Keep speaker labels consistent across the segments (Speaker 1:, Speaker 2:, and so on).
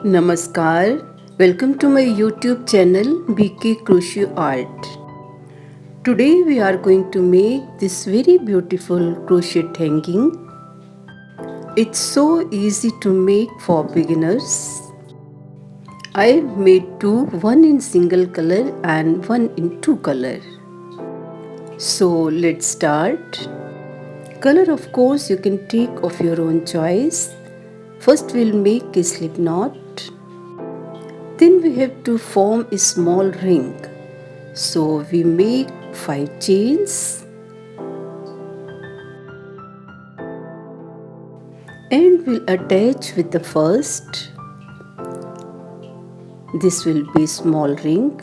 Speaker 1: Namaskar. Welcome to my YouTube channel BK Crochet Art. Today we are going to make this very beautiful crochet hanging. It's so easy to make for beginners. I've made two, one in single color and one in two color. So let's start. Color, of course, you can take of your own choice. First we'll make a slip knot. Then we have to form a small ring. So we make 5 chains and we'll attach with the first. This will be small ring.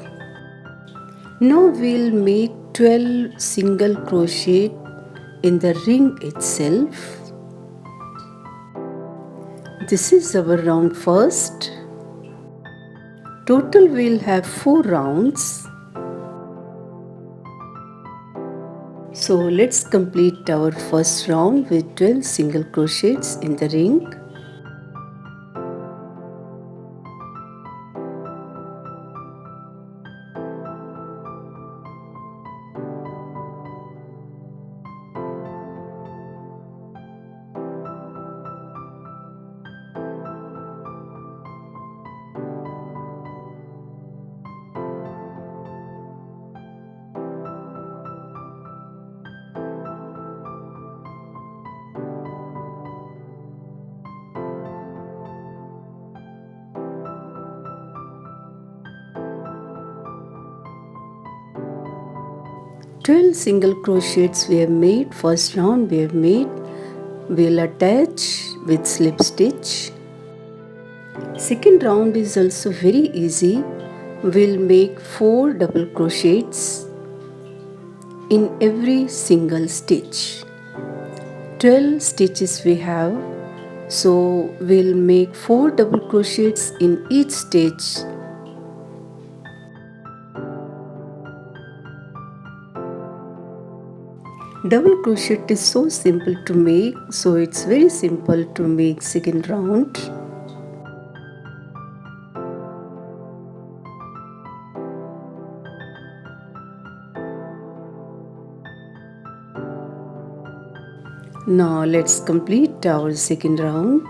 Speaker 1: Now we'll make 12 single crochet in the ring itself. This is our round first. Total we'll have 4 rounds. So let's complete our first round with 12 single crochets in the ring. Twelve single crochets we have made. First round we have made. We'll attach with slip stitch. Second round is also very easy. We'll make 4 double crochets in every single stitch. 12 stitches we have, so we'll make 4 double crochets in each stitch. Double crochet is so simple to make, so it's very simple to make second round. Now let's complete our second round.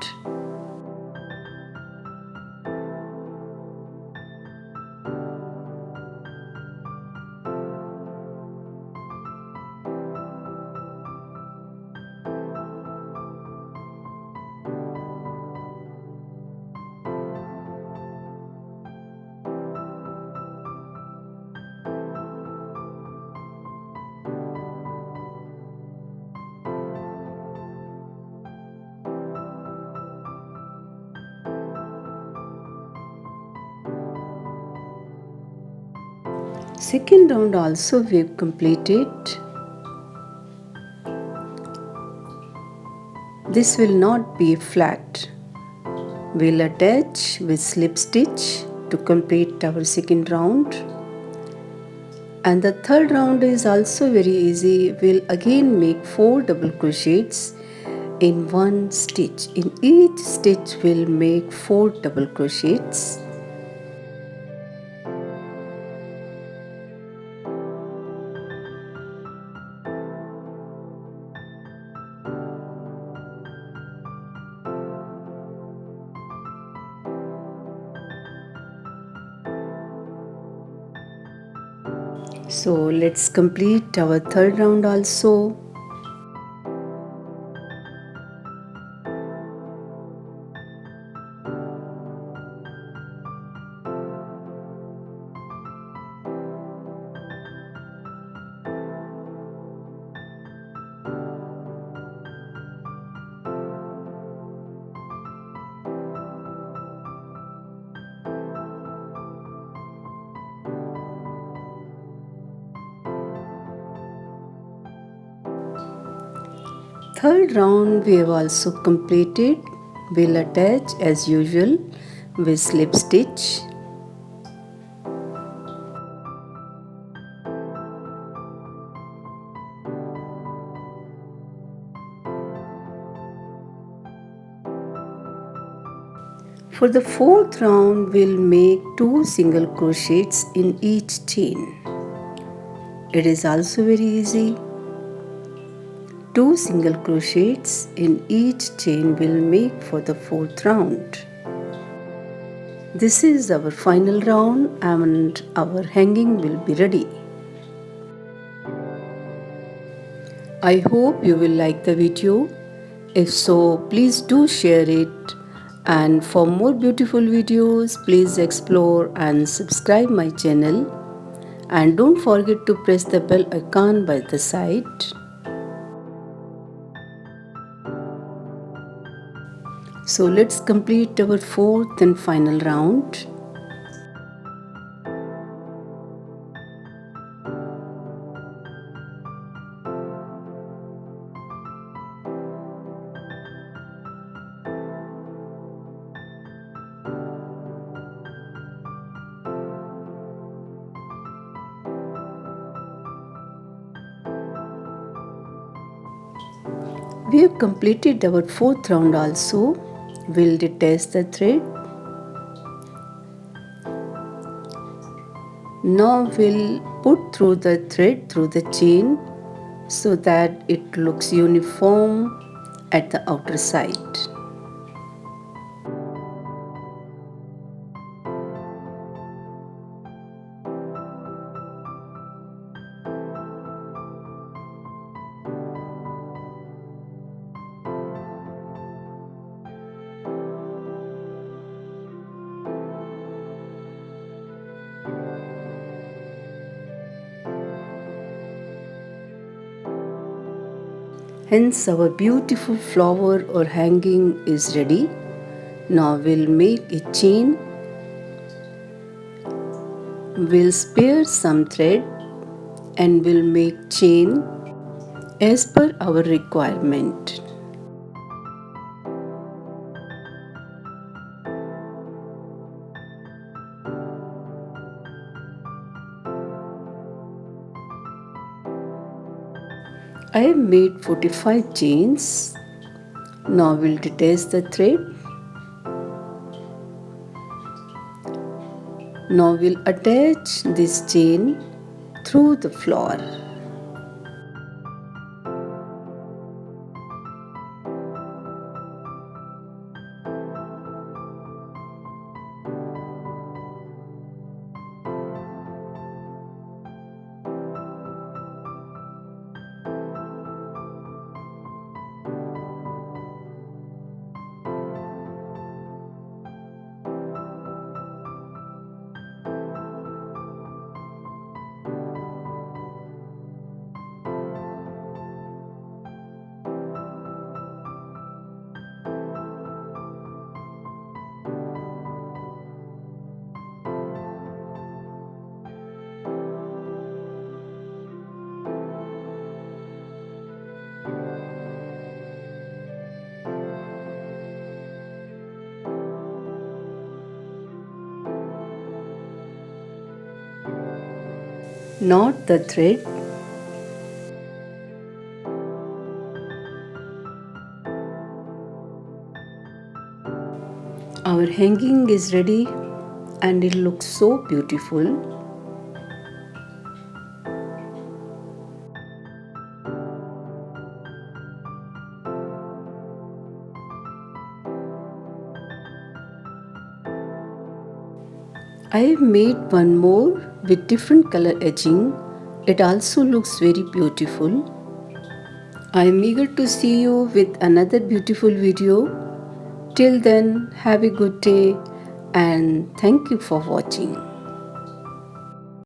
Speaker 1: Second round also we've completed. This will not be flat. We'll attach with slip stitch to complete our second round. And the third round is also very easy. We'll again make 4 double crochets in one stitch. In each stitch we'll make 4 double crochets. So let's complete our third round also. Third round we have also completed. We'll attach as usual with slip stitch. For the fourth round, we'll make 2 single crochets in each chain. It is also very easy. 2 single crochets in each chain will make for the fourth round. This is our final round and our hanging will be ready. I hope you will like the video. If so, please do share it. And for more beautiful videos, please explore and subscribe my channel. And don't forget to press the bell icon by the side. So let's complete our fourth and final round. We have completed our fourth round also. We'll detach the thread. Now we'll put through the thread through the chain so that it looks uniform at the outer side. Hence our beautiful flower or hanging is ready. Now we'll make a chain. We'll spare some thread and we'll make chain as per our requirement. I have made 45 chains. Now we'll detach the thread. Now we'll attach this chain through the flower. Knot the thread. Our hanging is ready and it looks so beautiful. I have made one more with different color edging. It also looks very beautiful. I am eager to see you with another beautiful video. Till then, have a good day and thank you for watching.